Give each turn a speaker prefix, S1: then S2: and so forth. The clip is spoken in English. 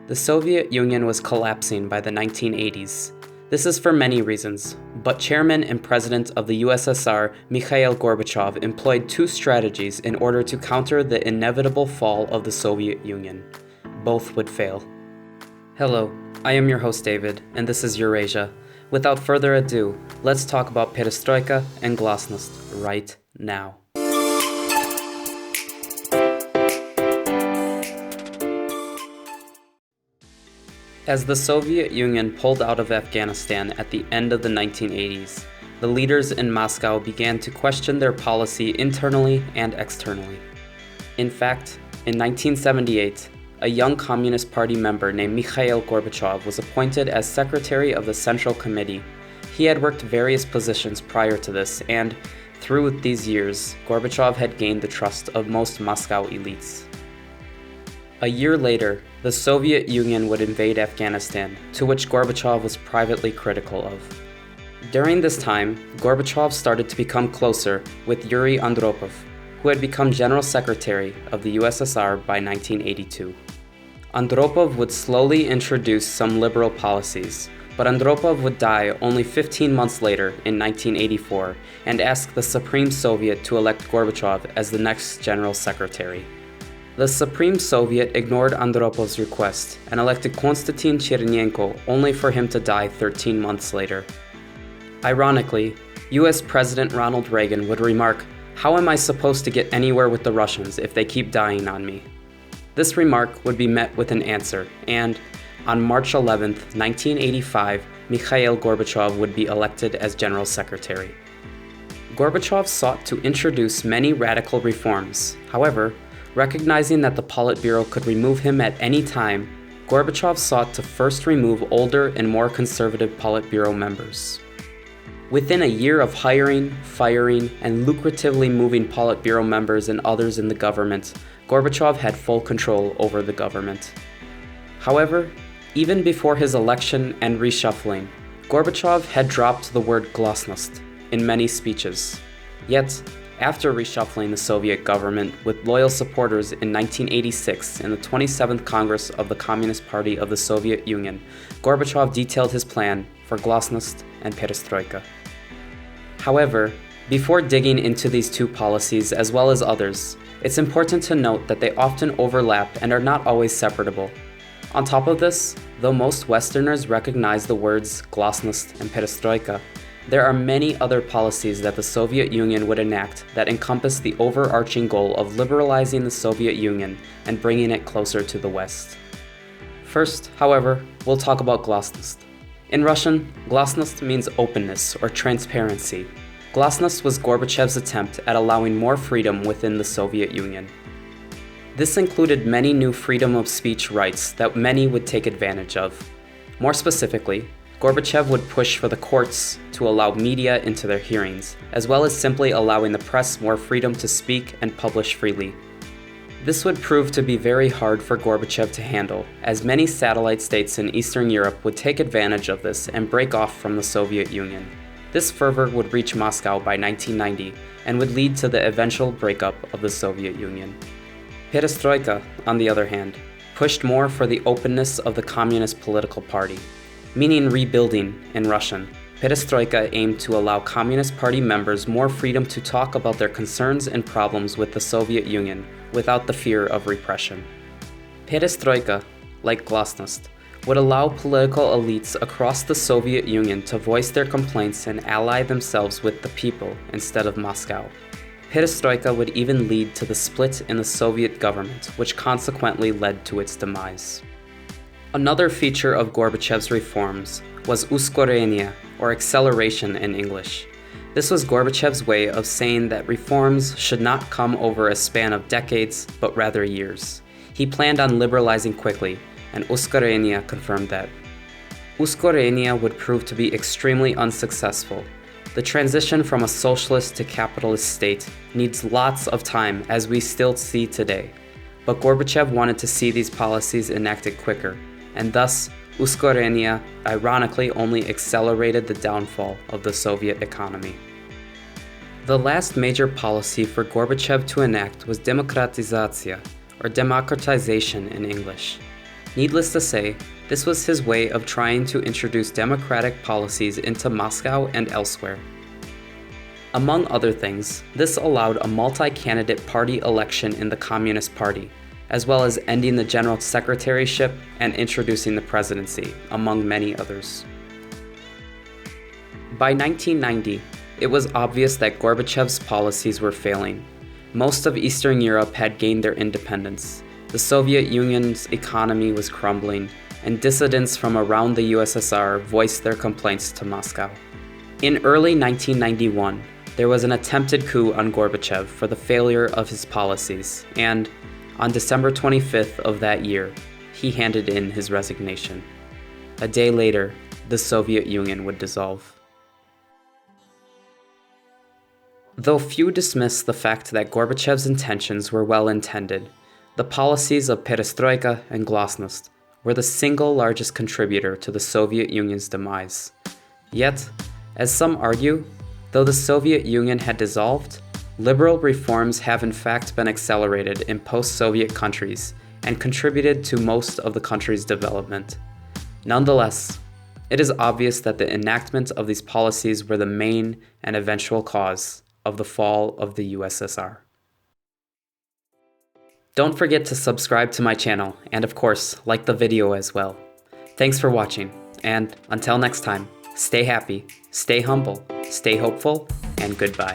S1: The Soviet Union was collapsing by the 1980s. This is for many reasons, but Chairman and President of the USSR, Mikhail Gorbachev, employed two strategies in order to counter the inevitable fall of the Soviet Union. Both would fail. Hello, I am your host David, and this is Eurasia. Without further ado, let's talk about Perestroika and Glasnost right now. As the Soviet Union pulled out of Afghanistan at the end of the 1980s, the leaders in Moscow began to question their policy internally and externally. In fact, in 1978, a young Communist Party member named Mikhail Gorbachev was appointed as Secretary of the Central Committee. He had worked various positions prior to this, and through these years, Gorbachev had gained the trust of most Moscow elites. A year later, the Soviet Union would invade Afghanistan, to which Gorbachev was privately critical of. During this time, Gorbachev started to become closer with Yuri Andropov, who had become General Secretary of the USSR by 1982. Andropov would slowly introduce some liberal policies, but Andropov would die only 15 months later in 1984 and ask the Supreme Soviet to elect Gorbachev as the next General Secretary. The Supreme Soviet ignored Andropov's request and elected Konstantin Chernenko only for him to die 13 months later. Ironically, US President Ronald Reagan would remark, "How am I supposed to get anywhere with the Russians if they keep dying on me?" This remark would be met with an answer, and on March 11, 1985, Mikhail Gorbachev would be elected as General Secretary. Gorbachev sought to introduce many radical reforms. However, recognizing that the Politburo could remove him at any time, Gorbachev sought to first remove older and more conservative Politburo members. Within a year of hiring, firing, and lucratively moving Politburo members and others in the government, Gorbachev had full control over the government. However, even before his election and reshuffling, Gorbachev had dropped the word Glasnost in many speeches. Yet, after reshuffling the Soviet government with loyal supporters in 1986 in the 27th Congress of the Communist Party of the Soviet Union, Gorbachev detailed his plan for Glasnost and Perestroika. However, before digging into these two policies as well as others, it's important to note that they often overlap and are not always separable. On top of this, though most Westerners recognize the words Glasnost and Perestroika, there are many other policies that the Soviet Union would enact that encompass the overarching goal of liberalizing the Soviet Union and bringing it closer to the West. First, however, we'll talk about Glasnost. In Russian, Glasnost means openness or transparency. Glasnost was Gorbachev's attempt at allowing more freedom within the Soviet Union. This included many new freedom of speech rights that many would take advantage of. More specifically, Gorbachev would push for the courts to allow media into their hearings, as well as simply allowing the press more freedom to speak and publish freely. This would prove to be very hard for Gorbachev to handle, as many satellite states in Eastern Europe would take advantage of this and break off from the Soviet Union. This fervor would reach Moscow by 1990 and would lead to the eventual breakup of the Soviet Union. Perestroika, on the other hand, pushed more for the openness of the Communist political party, meaning rebuilding in Russian. Perestroika aimed to allow Communist Party members more freedom to talk about their concerns and problems with the Soviet Union without the fear of repression. Perestroika, like Glasnost, would allow political elites across the Soviet Union to voice their complaints and ally themselves with the people instead of Moscow. Perestroika would even lead to the split in the Soviet government, which consequently led to its demise. Another feature of Gorbachev's reforms was uskorenie, or acceleration in English. This was Gorbachev's way of saying that reforms should not come over a span of decades, but rather years. He planned on liberalizing quickly, and uskorenie confirmed that. Uskorenie would prove to be extremely unsuccessful. The transition from a socialist to capitalist state needs lots of time, as we still see today. But Gorbachev wanted to see these policies enacted quicker, and thus uskorenie ironically only accelerated the downfall of the Soviet economy. The last major policy for Gorbachev to enact was demokratizatsiya, or democratization in English. Needless to say, this was his way of trying to introduce democratic policies into Moscow and elsewhere. Among other things, this allowed a multi-candidate party election in the Communist Party, as well as ending the general secretaryship and introducing the presidency, among many others. By 1990, it was obvious that Gorbachev's policies were failing. Most of Eastern Europe had gained their independence. The Soviet Union's economy was crumbling, and dissidents from around the USSR voiced their complaints to Moscow. In early 1991, there was an attempted coup on Gorbachev for the failure of his policies, and on December 25th of that year, he handed in his resignation. A day later, the Soviet Union would dissolve. Though few dismiss the fact that Gorbachev's intentions were well-intended, the policies of Perestroika and Glasnost were the single largest contributor to the Soviet Union's demise. Yet, as some argue, though the Soviet Union had dissolved, liberal reforms have in fact been accelerated in post-Soviet countries and contributed to most of the country's development. Nonetheless, it is obvious that the enactment of these policies were the main and eventual cause of the fall of the USSR. Don't forget to subscribe to my channel and of course, like the video as well. Thanks for watching, and until next time, stay happy, stay humble, stay hopeful, and goodbye.